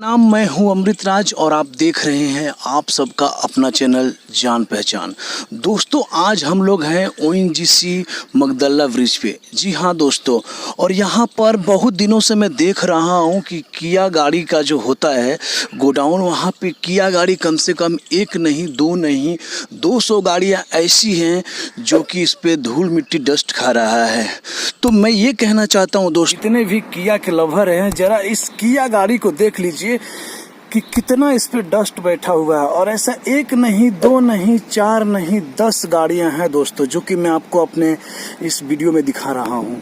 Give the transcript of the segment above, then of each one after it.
मैं हूं अमृतराज और आप देख रहे हैं आप सबका अपना चैनल जान पहचान। दोस्तों आज हम लोग हैं ओएनजीसी मगदल्ला ब्रिज पे। जी हां दोस्तों, और यहां पर बहुत दिनों से मैं देख रहा हूं कि किया गाड़ी का जो होता है गोडाउन, वहां पे किया गाड़ी कम से कम एक नहीं दो नहीं 200 गाड़ियां ऐसी हैं जो कि इस पे धूल मिट्टी डस्ट खा रहा है। तो मैं ये कहना चाहता हूं दोस्तों, जितने भी किया के लवर हैं जरा इस किया गाड़ी को देख लीजिए कि कितना इस पे डस्ट बैठा हुआ है। और ऐसा एक नहीं दो नहीं चार नहीं 10 गाड़ियां हैं दोस्तों, जो कि मैं आपको अपने इस वीडियो में दिखा रहा हूं।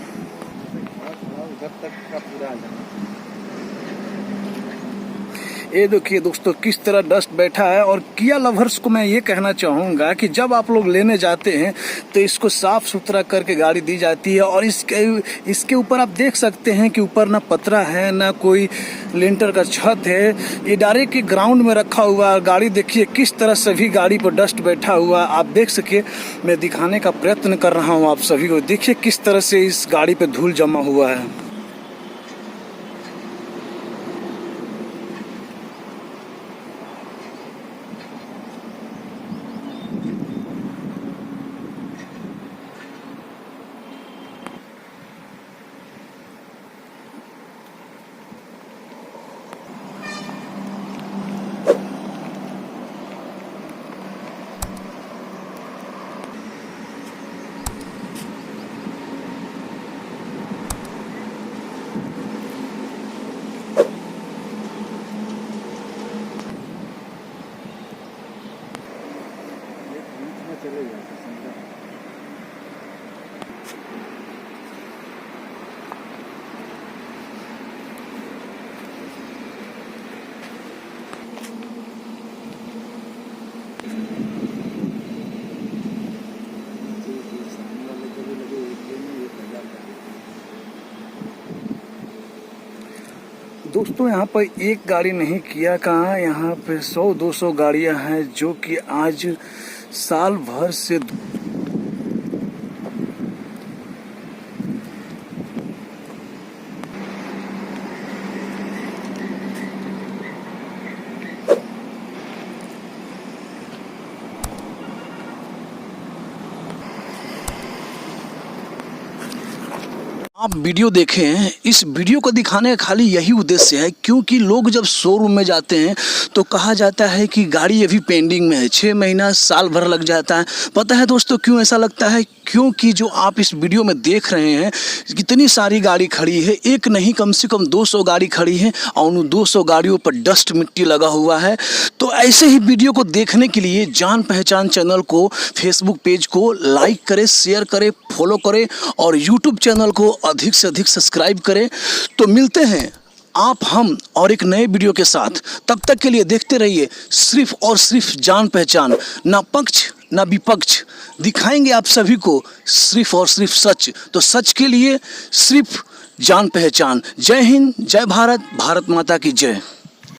ये देखिए दोस्तों किस तरह डस्ट बैठा है। और किया लवर्स को मैं ये कहना चाहूँगा कि जब आप लोग लेने जाते हैं तो इसको साफ सुथरा करके गाड़ी दी जाती है। और इसके ऊपर आप देख सकते हैं कि ऊपर ना पतरा है ना कोई लिंटर का छत है, ये डायरेक्ट ग्राउंड में रखा हुआ है। गाड़ी देखिए किस तरह सभी गाड़ी पर डस्ट बैठा हुआ, आप देख सके मैं दिखाने का प्रयत्न कर रहा हूँ आप सभी को। देखिए किस तरह से इस गाड़ी पे धूल जमा हुआ है। दोस्तों यहाँ पर एक गाड़ी नहीं किया कहाँ, यहाँ पे 100-200 गाड़ियाँ हैं जो कि आज साल भर से आप वीडियो देखें। इस वीडियो को दिखाने का खाली यही उद्देश्य है क्योंकि लोग जब शोरूम में जाते हैं तो कहा जाता है कि गाड़ी अभी पेंडिंग में है, 6 महीना साल भर लग जाता है। पता है दोस्तों क्यों ऐसा लगता है? क्योंकि जो आप इस वीडियो में देख रहे हैं कितनी सारी गाड़ी खड़ी है, एक नहीं कम से कम 200 गाड़ी खड़ी है और उन 200 गाड़ियों पर डस्ट मिट्टी लगा हुआ है। तो ऐसे ही वीडियो को देखने के लिए जान पहचान चैनल को, फेसबुक पेज को लाइक करें, शेयर करें, फॉलो करें और यूट्यूब चैनल को अधिक से अधिक सब्सक्राइब करें। तो मिलते हैं आप हम और एक नए वीडियो के साथ। तब तक के लिए देखते रहिए सिर्फ और सिर्फ जान पहचान, ना पक्ष ना विपक्ष, दिखाएंगे आप सभी को सिर्फ और सिर्फ सच। तो सच के लिए सिर्फ जान पहचान। जय हिंद, जय भारत, भारत माता की जय।